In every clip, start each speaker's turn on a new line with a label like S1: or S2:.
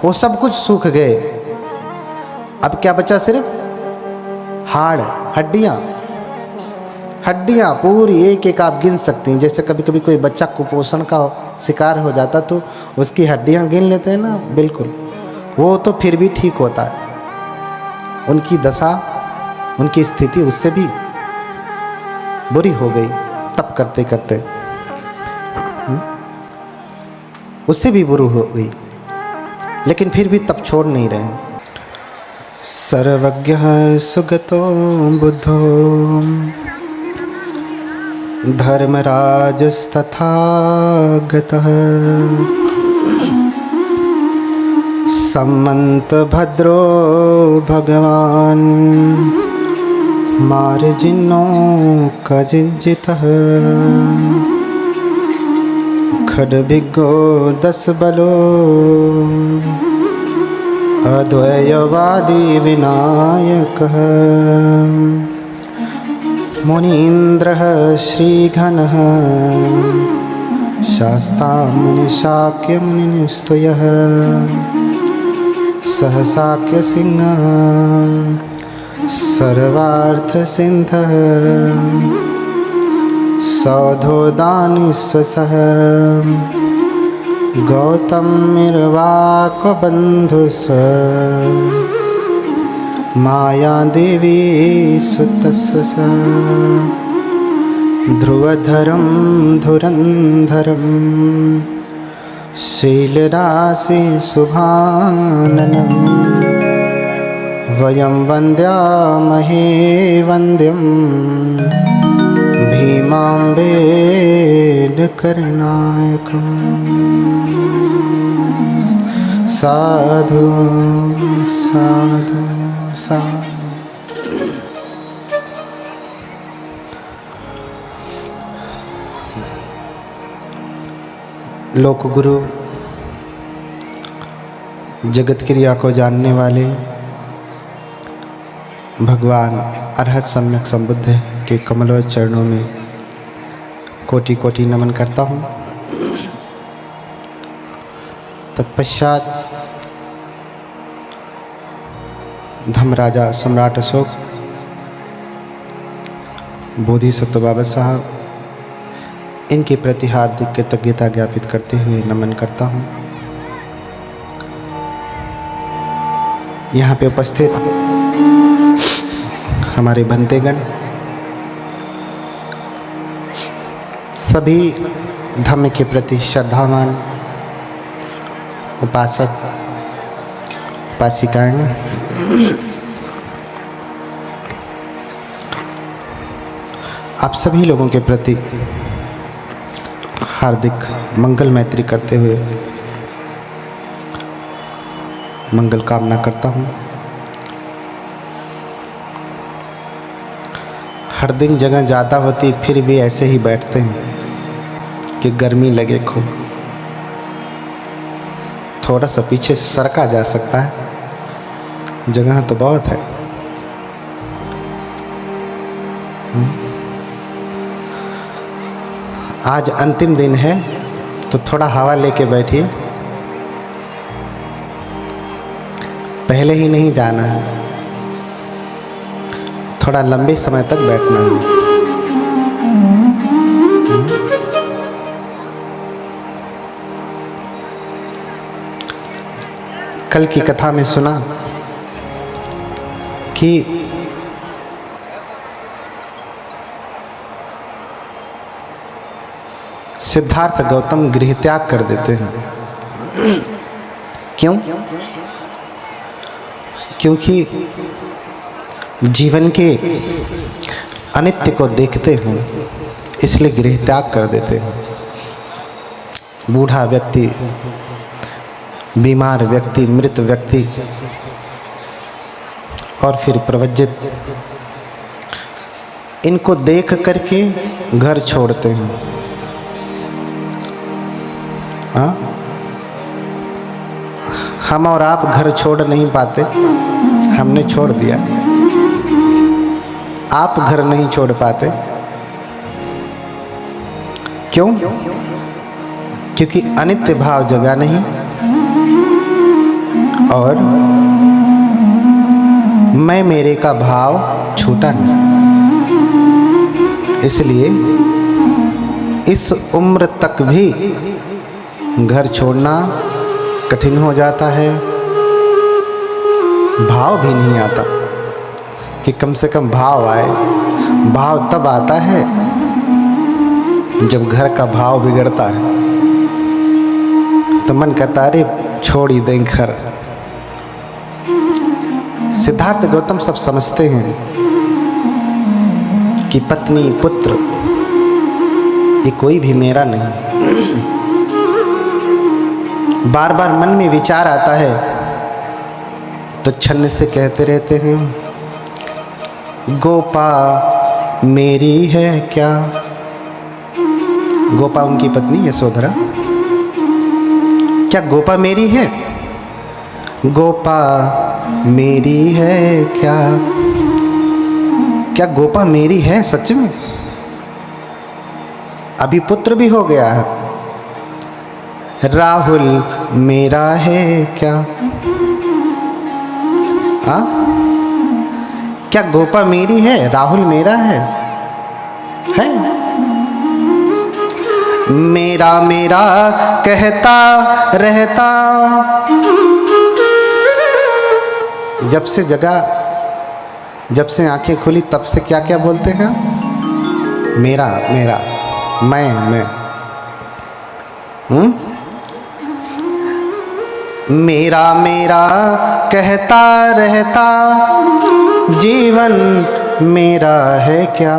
S1: वो सब कुछ सूख गए। अब क्या बचा? सिर्फ हाड़, हड्डियाँ। हड्डियाँ पूरी एक एक आप गिन सकती हैं। जैसे कभी कभी कोई बच्चा कुपोषण का शिकार हो जाता तो उसकी हड्डियाँ गिन लेते हैं ना, बिल्कुल वो तो फिर भी ठीक होता है। उनकी दशा, उनकी स्थिति उससे भी बुरी हो गई तप करते करते, उससे भी बुरी हो गई, लेकिन फिर भी तप छोड़ नहीं रहे। सर्वज्ञ सुगतो बुद्धो धर्मराजस्तथागतः सम्मन्त भद्रो भगवान् मार्जिनो कजिजितः खड्भिगो दस बलो अद्वयवादी विनायकः मुनीन्द्रः श्रीघनः शास्ता मुनिशाक्यमुनिस्तुयः सहसाक्यसिंहः सर्वार्थसिन्धः सौधोदानिस्वसः गौतमिर्वाक्बन्धुः मायादेवी सुतस्य ध्रुवधरं धुरन्धरं शीलराशि शुभाननं वयं वन्द्यामहे वन्द्यं भीमाम्बेडकरनायकम्। साधु साधु साधु। लोक गुरु, जगत क्रिया को जानने वाले भगवान अरहत सम्यक संबुद्ध के कमलवत चरणों में कोटि कोटि नमन करता हूँ। तत्पश्चात धर्मराजा सम्राट अशोक, बोधिसत्व बाबा साहब, इनके प्रति हार्दिक कृतज्ञता ज्ञापित करते हुए नमन करता हूँ। यहाँ पे उपस्थित हमारे बंतेगण, सभी धर्म के प्रति श्रद्धावान उपासक उपासिकाएं, आप सभी लोगों के प्रति हार्दिक मंगल मैत्री करते हुए मंगल कामना करता हूँ। हर दिन जगह ज़्यादा होती फिर भी ऐसे ही बैठते हैं कि गर्मी लगे खूब। थोड़ा सा पीछे सरका जा सकता है, जगह तो बहुत है। आज अंतिम दिन है तो थोड़ा हवा लेके बैठिए, पहले ही नहीं जाना है, थोड़ा लंबे समय तक बैठना है। कल की कथा में सुना कि सिद्धार्थ गौतम गृह त्याग कर देते हैं। क्यों? क्योंकि जीवन के अनित्य को देखते हैं, इसलिए गृह त्याग कर देते हैं। बूढ़ा व्यक्ति, बीमार व्यक्ति, मृत व्यक्ति और फिर प्रवज्जित, इनको देख करके घर छोड़ते हैं। हम और आप घर छोड़ नहीं पाते, हमने छोड़ दिया। आप घर नहीं छोड़ पाते, क्यों? क्योंकि अनित्य भाव जगा नहीं, और मैं मेरे का भाव छूटा नहीं। इसलिए इस उम्र तक भी घर छोड़ना कठिन हो जाता है, भाव भी नहीं आता कि कम से कम भाव आए। भाव तब आता है जब घर का भाव बिगड़ता है, तो मन करता है अरे छोड़ ही दें घर। सिद्धार्थ गौतम सब समझते हैं कि पत्नी पुत्र ये कोई भी मेरा नहीं। बार बार मन में विचार आता है तो छन्न से कहते रहते हैं, गोपा मेरी है क्या। गोपा उनकी पत्नी यशोधरा, क्या गोपा मेरी है? गोपा मेरी है क्या? क्या गोपा मेरी है सच में? अभी पुत्र भी हो गया है। राहुल मेरा है क्या? हाँ, क्या गोपा मेरी है? राहुल मेरा है? मेरा मेरा कहता रहता। जब से जगा, जब से आंखें खुली तब से क्या क्या बोलते हैं? मेरा मेरा, मैं। मेरा मेरा कहता रहता, जीवन मेरा है क्या?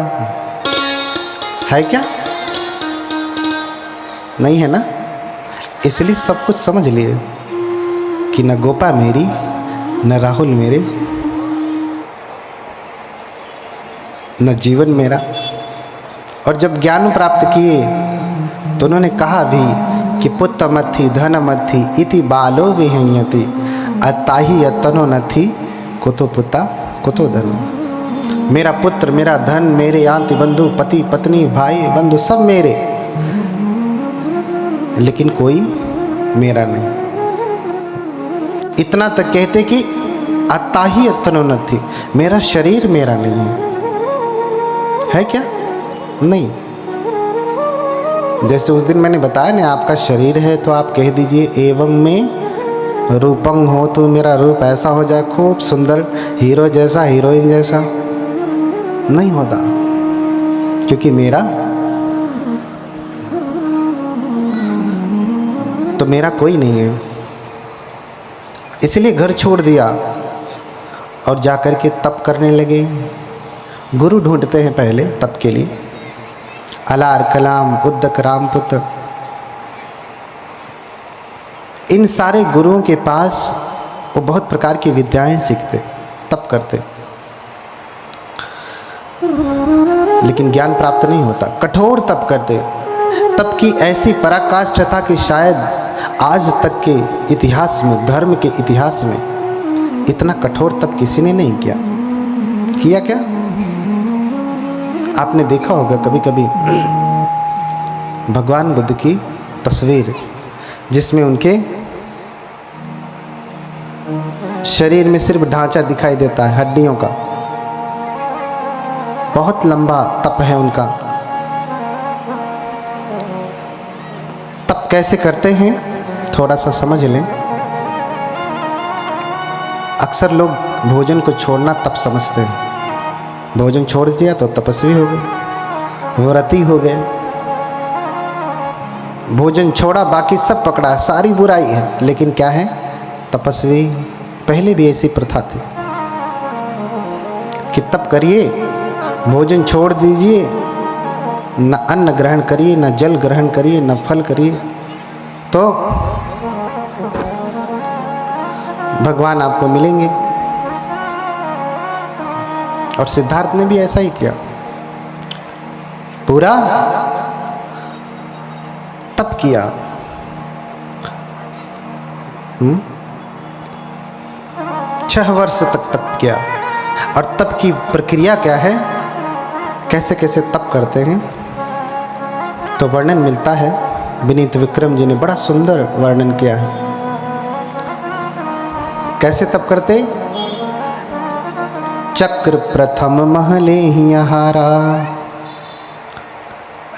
S1: है क्या? नहीं है ना। इसलिए सब कुछ समझ लिए कि न गोपा मेरी न राहुल मेरे, न जीवन मेरा। और जब ज्ञान प्राप्त किए तो उन्होंने कहा भी कि पुत्र मथि धन मथि इति बालो विहन्यति, अताहि यतनो नथि कुतो पुता कुतो धन। मेरा पुत्र मेरा धन मेरे आंति बंधु पति पत्नी भाई बंधु सब मेरे, लेकिन कोई मेरा नहीं। इतना तक कहते कि अताहि यतनो नथि, मेरा शरीर मेरा नहीं है क्या? नहीं। जैसे उस दिन मैंने बताया ना, आपका शरीर है तो आप कह दीजिए एवं में रूपं हो, तो मेरा रूप ऐसा हो जाए खूब सुंदर, हीरो जैसा हीरोइन जैसा। नहीं होता, क्योंकि मेरा तो मेरा कोई नहीं है। इसलिए घर छोड़ दिया और जाकर के तप करने लगे। गुरु ढूंढते हैं पहले तप के लिए। अलार कलाम उद्दक रामपुत्र, इन सारे गुरुओं के पास वो बहुत प्रकार की विद्याएं सीखते, तप करते, लेकिन ज्ञान प्राप्त नहीं होता। कठोर तप करते। तप की ऐसी पराकाष्ठा था कि शायद आज तक के इतिहास में, धर्म के इतिहास में इतना कठोर तप किसी ने नहीं किया क्या? आपने देखा होगा कभी कभी भगवान बुद्ध की तस्वीर, जिसमें उनके शरीर में सिर्फ ढांचा दिखाई देता है हड्डियों का। बहुत लंबा तप है उनका। तप कैसे करते हैं थोड़ा सा समझ लें। अक्सर लोग भोजन को छोड़ना तप समझते हैं। भोजन छोड़ दिया तो तपस्वी हो गए, व्रती हो गए। भोजन छोड़ा बाकी सब पकड़ा, सारी बुराई है, लेकिन क्या है? तपस्वी। पहले भी ऐसी प्रथा थी कि तप करिए, भोजन छोड़ दीजिए, न अन्न ग्रहण करिए, न जल ग्रहण करिए, न फल करिए, तो भगवान आपको मिलेंगे। और सिद्धार्थ ने भी ऐसा ही किया, पूरा तप किया। 6 वर्ष तक तप किया। और तप की प्रक्रिया क्या है, कैसे कैसे तप करते हैं, तो वर्णन मिलता है। विनीत विक्रम जी ने बड़ा सुंदर वर्णन किया है। कैसे तप करते? चक्र प्रथम महले ही हारा,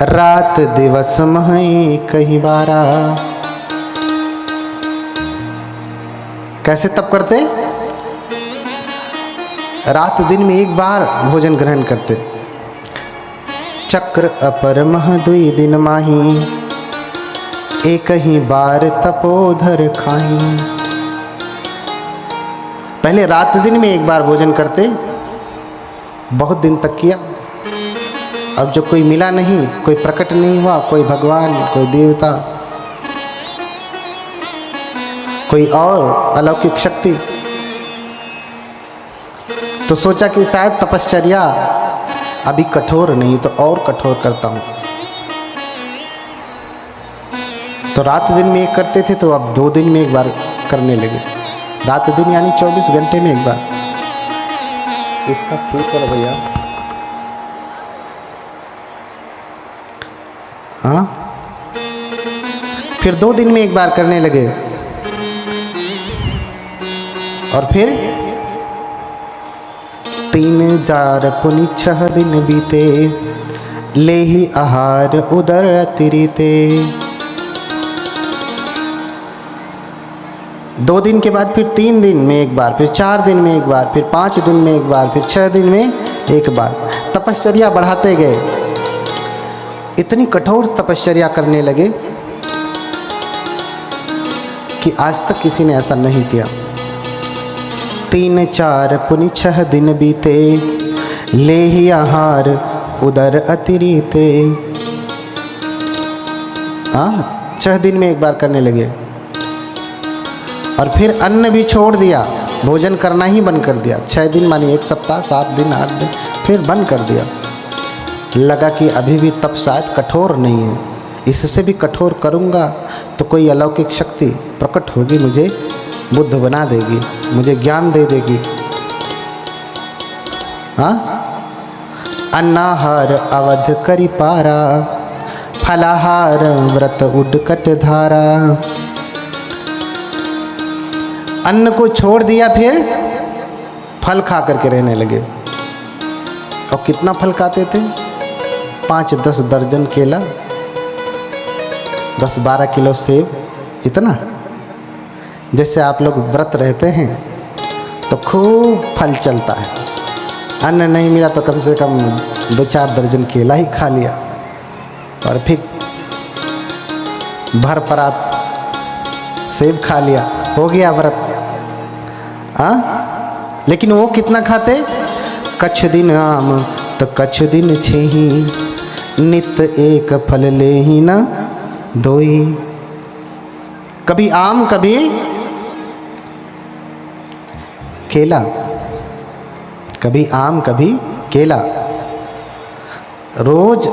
S1: रात दिवस मह कहीं बारा। कैसे तप करते? रात दिन में एक बार भोजन ग्रहण करते। चक्र अपर मह दुई दिन माही, एक ही बार तपोधर खाही। पहले रात दिन में एक बार भोजन करते, बहुत दिन तक किया। अब जो कोई मिला नहीं, कोई प्रकट नहीं हुआ, कोई भगवान, कोई देवता, कोई और अलौकिक शक्ति, तो सोचा कि शायद तपश्चर्या अभी कठोर नहीं तो और कठोर करता हूं। तो रात दिन में एक करते थे, तो अब 2 दिन में एक बार करने लगे। रात दिन यानी 24 घंटे में एक बार। इसका ठीक करो भैया। हाँ, फिर 2 दिन में एक बार करने लगे, और फिर 3 पुनि 6 दिन बीते, ले ही आहार उदर अतिरिते। 2 दिन के बाद फिर 3 दिन में एक बार, फिर 4 दिन में एक बार, फिर 5 दिन में एक बार, फिर 6 दिन में एक बार। तपश्चर्या बढ़ाते गए, इतनी कठोर तपश्चर्या करने लगे कि आज तक किसी ने ऐसा नहीं किया। 3 पुनि 6 दिन बीते, ले ही आहार उदर अतिरिते। 6 दिन में एक बार करने लगे, और फिर अन्न भी छोड़ दिया, भोजन करना ही बंद कर दिया। 6 दिन मानी 1 सप्ताह, 7 दिन, 8 दिन, फिर बंद कर दिया। लगा कि अभी भी तप शायद कठोर नहीं है, इससे भी कठोर करूँगा तो कोई अलौकिक शक्ति प्रकट होगी, मुझे बुद्ध बना देगी, मुझे ज्ञान दे देगी। हाँ, अन्नाहार अवध करी पारा, फलाहार व्रत उडकट धारा। अन्न को छोड़ दिया, फिर फल खा करके रहने लगे। और कितना फल खाते थे? 5-10 दर्जन केला, 10-12 किलो सेब, इतना। जैसे आप लोग व्रत रहते हैं तो खूब फल चलता है, अन्न नहीं मिला तो कम से कम 2-4 दर्जन केला ही खा लिया, और फिर भर परात सेब खा लिया, हो गया व्रत। लेकिन वो कितना खाते? कछ दिन आम तो कछ दिन छेही, नित एक फल ले ही न दोई। कभी आम, कभी केला, कभी आम, कभी केला। रोज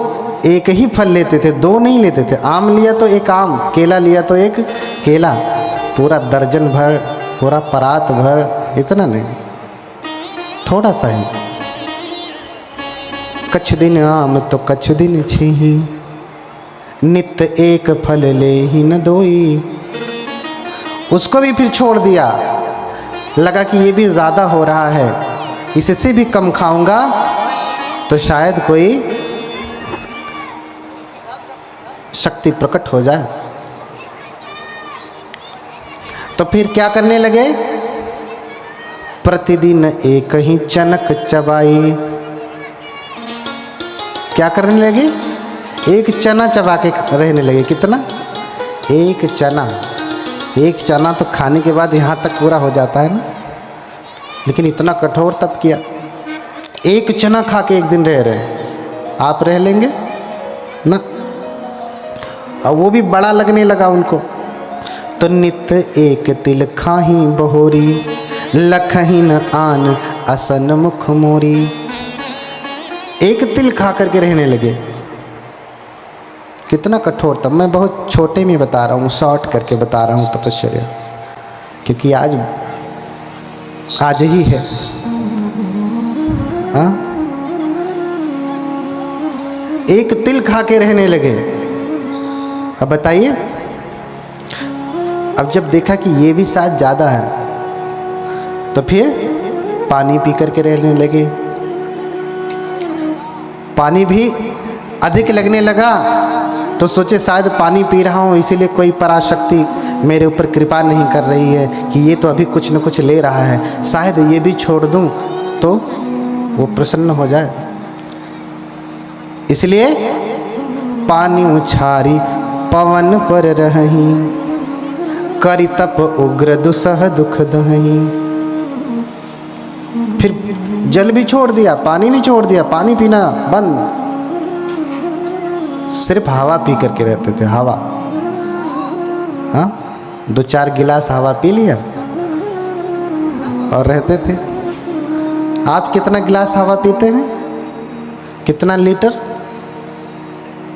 S1: एक ही फल लेते थे, 2 नहीं लेते थे। आम लिया तो एक आम, केला लिया तो एक केला, पूरा दर्जन भर, पूरा परात भर, इतना नहीं, थोड़ा सा ही। कछ दिन आम तो कछ दिन छेही, नित एक फल ले ही न दोई। उसको भी फिर छोड़ दिया, लगा कि ये भी ज़्यादा हो रहा है, इससे भी कम खाऊंगा तो शायद कोई शक्ति प्रकट हो जाए। तो फिर क्या करने लगे? प्रतिदिन एक ही चनक चबाई। क्या करने लगे? एक चना चबा के रहने लगे। कितना? एक चना। एक चना तो खाने के बाद यहाँ तक पूरा हो जाता है ना, लेकिन इतना कठोर तप किया। एक चना खा के एक दिन रह रहे, आप रह लेंगे ना? और वो भी बड़ा लगने लगा उनको। तो नित एक तिल खाही बहोरी, लखही न आन असन मुख मोरी। एक तिल खा करके रहने लगे। कितना कठोर तप। मैं बहुत छोटे में बता रहा हूँ, शॉर्ट करके बता रहा हूँ तपश्चर्या, क्योंकि आज ही है। हाँ, एक तिल खा के रहने लगे। अब बताइए, अब जब देखा कि ये भी शायद ज़्यादा है, तो फिर पानी पी करके रहने लगे। पानी भी अधिक लगने लगा तो सोचे शायद पानी पी रहा हूँ इसीलिए कोई पराशक्ति मेरे ऊपर कृपा नहीं कर रही है कि ये तो अभी कुछ न कुछ ले रहा है, शायद ये भी छोड़ दूँ तो वो प्रसन्न हो जाए। इसलिए पानी उछारी पवन पर रही, करि तप उग्र दुसह दुख दही। फिर जल भी छोड़ दिया, पानी भी छोड़ दिया, पानी पीना बंद, सिर्फ हवा पी करके रहते थे। हवा, हाँ, 2-4 गिलास हवा पी लिया और रहते थे। आप कितना गिलास हवा पीते हैं? कितना लीटर,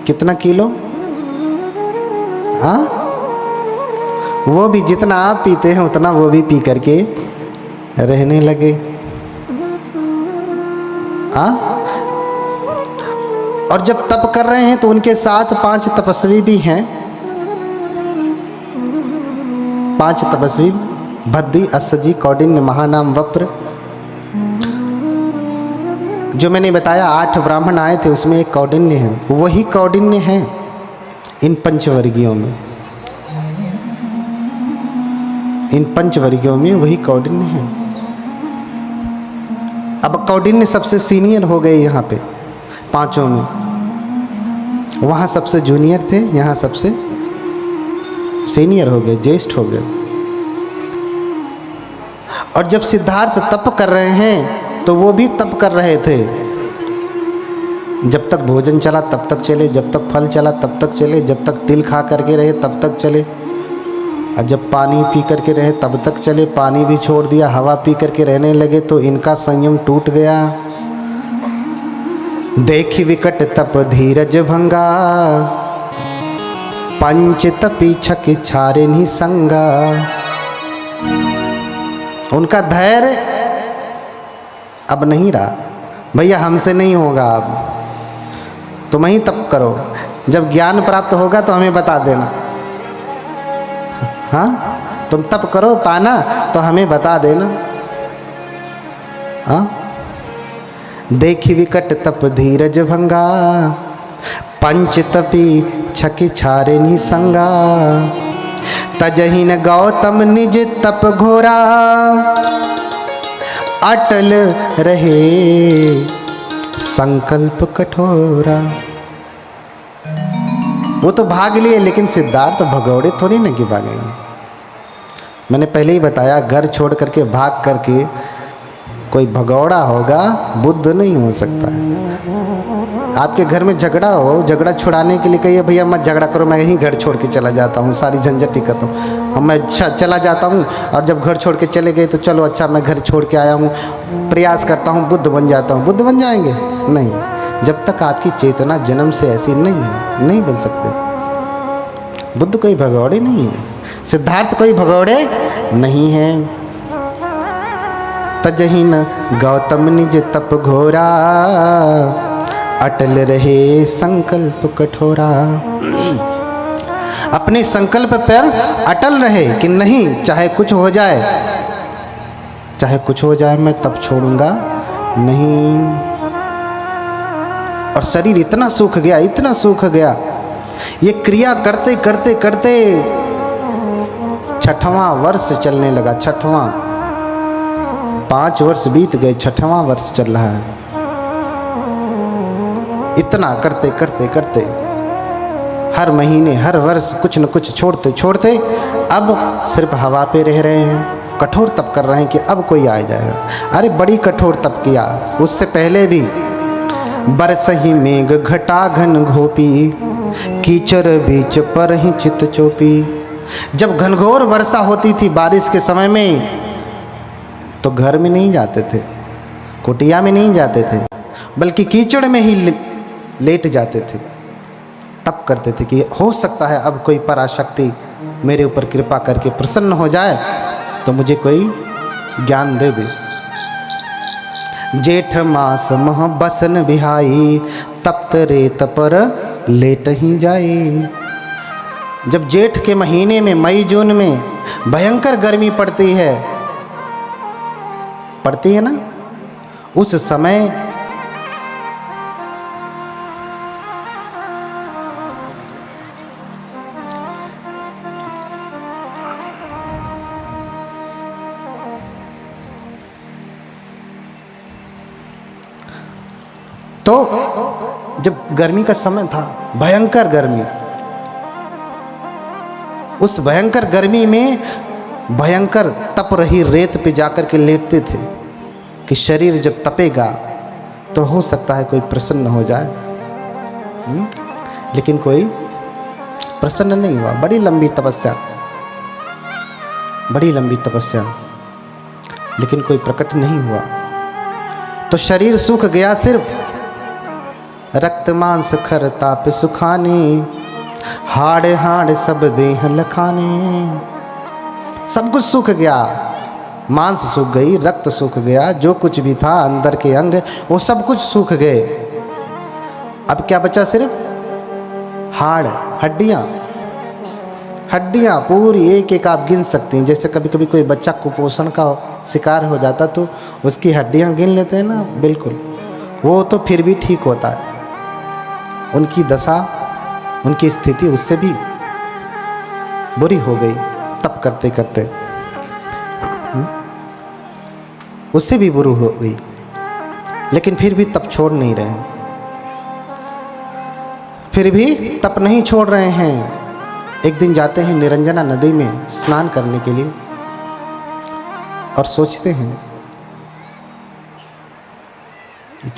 S1: कितना किलो? हाँ, वो भी जितना आप पीते हैं उतना वो भी पी करके रहने लगे। हाँ, और जब तप कर रहे हैं तो उनके साथ 5 तपस्वी भी हैं। 5 तपस्वी, भद्दी, अस्सजी, कौंडिन्य, महानाम, वप्र। जो मैंने बताया 8 ब्राह्मण आए थे उसमें एक कौंडिन्य है, वही कौंडिन्य है इन पंचवर्गीयों में। इन पंचवर्गीयों में वही कौंडिन्य है। अब कौंडिन्य सबसे सीनियर हो गए यहाँ पे 5 में। वहाँ सबसे जूनियर थे, यहाँ सबसे सीनियर हो गए, ज्येष्ठ हो गए। और जब सिद्धार्थ तप कर रहे हैं तो वो भी तप कर रहे थे। जब तक भोजन चला तब तक चले, जब तक फल चला तब तक चले, जब तक तिल खा करके रहे तब तक चले, और जब पानी पी करके रहे तब तक चले। पानी भी छोड़ दिया, हवा पी करके रहने लगे तो इनका संयम टूट गया। देखी विकट तप धीरज भंगा, पंच तपी छक छारे नि संगा। उनका धैर्य अब नहीं रहा, भैया हमसे नहीं होगा, अब तुम ही तप करो, जब ज्ञान प्राप्त होगा तो हमें बता देना। हाँ, तुम तप करो, पाना तो हमें बता देना। हाँ, देखी विकट तप धीरज भंगा, पंच तपी छकी छारे नि संगा। तजहिन गौतम निज तप घोरा, अटल रहे संकल्प कठोरा। वो तो भाग लिए, लेकिन सिद्धार्थ भगौड़े थोड़ी न कि भागेंगे। मैंने पहले ही बताया, घर छोड़ करके भाग करके कोई भगौड़ा होगा, बुद्ध नहीं हो सकता है। आपके घर में झगड़ा हो, झगड़ा छुड़ाने के लिए कहिए भैया मत झगड़ा करो, मैं यहीं घर छोड़ के चला जाता हूँ, सारी झंझट टिकट हूँ, मैं चला जाता हूँ। और जब घर छोड़ के चले गए तो चलो अच्छा मैं घर छोड़ के आया हूँ, प्रयास करता हूँ बुद्ध बन जाता हूँ। बुद्ध बन जाएंगे? नहीं, जब तक आपकी चेतना जन्म से ऐसी नहीं है, नहीं बन सकते। बुद्ध कोई भगौड़े नहीं है, सिद्धार्थ कोई भगौड़े नहीं है। तजहिन गौतम निज तप घोरा, अटल रहे संकल्प कठोरा। अपने संकल्प पर अटल रहे कि नहीं, चाहे कुछ हो जाए, चाहे कुछ हो जाए मैं तप छोड़ूंगा नहीं। और शरीर इतना सूख गया, इतना सूख गया, ये क्रिया करते करते करते 6वां वर्ष चलने लगा। 6वां, 5 वर्ष बीत गए, 6वां वर्ष चल रहा है। इतना करते करते करते हर महीने हर वर्ष कुछ न कुछ छोड़ते छोड़ते अब सिर्फ हवा पे रह रहे हैं। कठोर तप कर रहे हैं कि अब कोई आ जाएगा। अरे बड़ी कठोर तप किया, उससे पहले भी बरसही मेघ घटा घन घोपी, कीचड़ बीच पर ही चित चोपी। जब घनघोर वर्षा होती थी बारिश के समय में तो घर में नहीं जाते थे, कुटिया में नहीं जाते थे, बल्कि कीचड़ में ही लेट जाते थे। तप करते थे कि हो सकता है अब कोई पराशक्ति मेरे ऊपर कृपा करके प्रसन्न हो जाए तो मुझे कोई ज्ञान दे दे। जेठ मास मह बसन बिहाई, तप्त रेत पर लेट ही जाए। जब जेठ के महीने में, मई जून में भयंकर गर्मी पड़ती है पड़ती है ना, उस समय तो जब गर्मी का समय था, भयंकर गर्मी, उस भयंकर गर्मी में भयंकर तप रही रेत पे जाकर के लेटते थे कि शरीर जब तपेगा तो हो सकता है कोई प्रसन्न हो जाए। लेकिन कोई प्रसन्न नहीं हुआ। बड़ी लंबी तपस्या, बड़ी लंबी तपस्या, लेकिन कोई प्रकट नहीं हुआ। तो शरीर सूख गया, सिर्फ रक्त मांस खर ताप सुखाने, हाड़ हाड़ सब देह लखाने। सब कुछ सूख गया, मांस सूख गई, रक्त सूख गया, जो कुछ भी था अंदर के अंग वो सब कुछ सूख गए। अब क्या बचा? सिर्फ हाड़, हड्डियां, हड्डियां पूरी एक एक आप गिन सकती हैं। जैसे कभी कभी कोई बच्चा कुपोषण का शिकार हो जाता तो उसकी हड्डियां गिन लेते हैं ना, बिल्कुल वो तो फिर भी ठीक होता है। उनकी दशा, उनकी स्थिति उससे भी बुरी हो गई तप करते करते, उससे भी बुरी हो गई, लेकिन फिर भी तप छोड़ नहीं रहे, फिर भी तप नहीं छोड़ रहे हैं। एक दिन जाते हैं निरंजना नदी में स्नान करने के लिए और सोचते हैं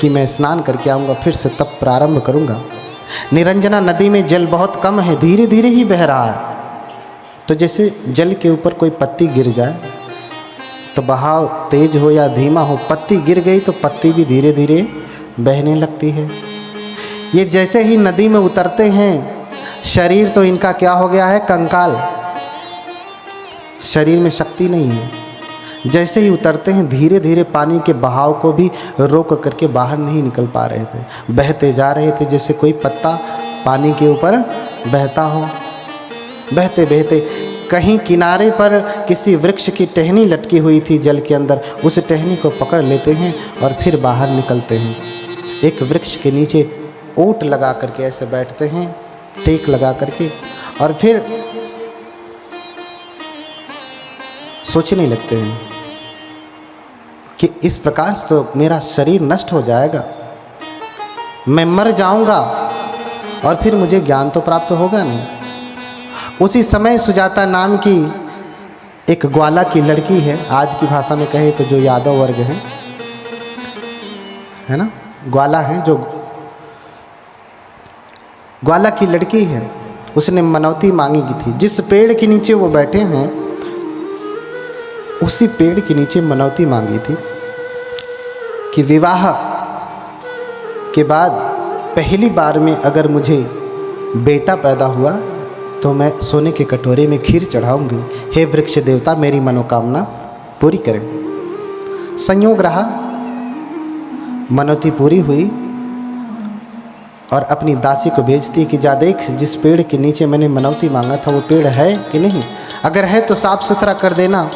S1: कि मैं स्नान करके आऊँगा, फिर से तप प्रारंभ करूँगा। निरंजना नदी में जल बहुत कम है, धीरे धीरे ही बह रहा है। तो जैसे जल के ऊपर कोई पत्ती गिर जाए तो बहाव तेज हो या धीमा हो, पत्ती गिर गई तो पत्ती भी धीरे धीरे बहने लगती है। ये जैसे ही नदी में उतरते हैं, शरीर तो इनका क्या हो गया है? कंकाल, शरीर में शक्ति नहीं है। जैसे ही उतरते हैं, धीरे धीरे पानी के बहाव को भी रोक करके बाहर नहीं निकल पा रहे थे, बहते जा रहे थे जैसे कोई पत्ता पानी के ऊपर बहता हो। बहते बहते कहीं किनारे पर किसी वृक्ष की टहनी लटकी हुई थी जल के अंदर, उस टहनी को पकड़ लेते हैं और फिर बाहर निकलते हैं। एक वृक्ष के नीचे ओट लगा करके ऐसे बैठते हैं, टेक लगा करके, और फिर सोचने लगते हैं कि इस प्रकार से तो मेरा शरीर नष्ट हो जाएगा, मैं मर जाऊंगा और फिर मुझे ज्ञान तो प्राप्त होगा नहीं। उसी समय सुजाता नाम की एक ग्वाला की लड़की है, आज की भाषा में कहे तो जो यादव वर्ग है ना, ग्वाला है, जो ग्वाला की लड़की है, उसने मनौती मांगी की थी। जिस पेड़ के नीचे वो बैठे हैं उसी पेड़ के नीचे मनौती मांगी थी कि विवाह के बाद पहली बार में अगर मुझे बेटा पैदा हुआ तो मैं सोने के कटोरे में खीर चढ़ाऊंगी। हे वृक्ष देवता, मेरी मनोकामना पूरी करें। संयोग रहा, मनौती पूरी हुई और अपनी दासी को भेजती कि जा देख, जिस पेड़ के नीचे मैंने मनौती मांगा था वो पेड़ है कि नहीं, अगर है तो साफ सुथरा कर देना,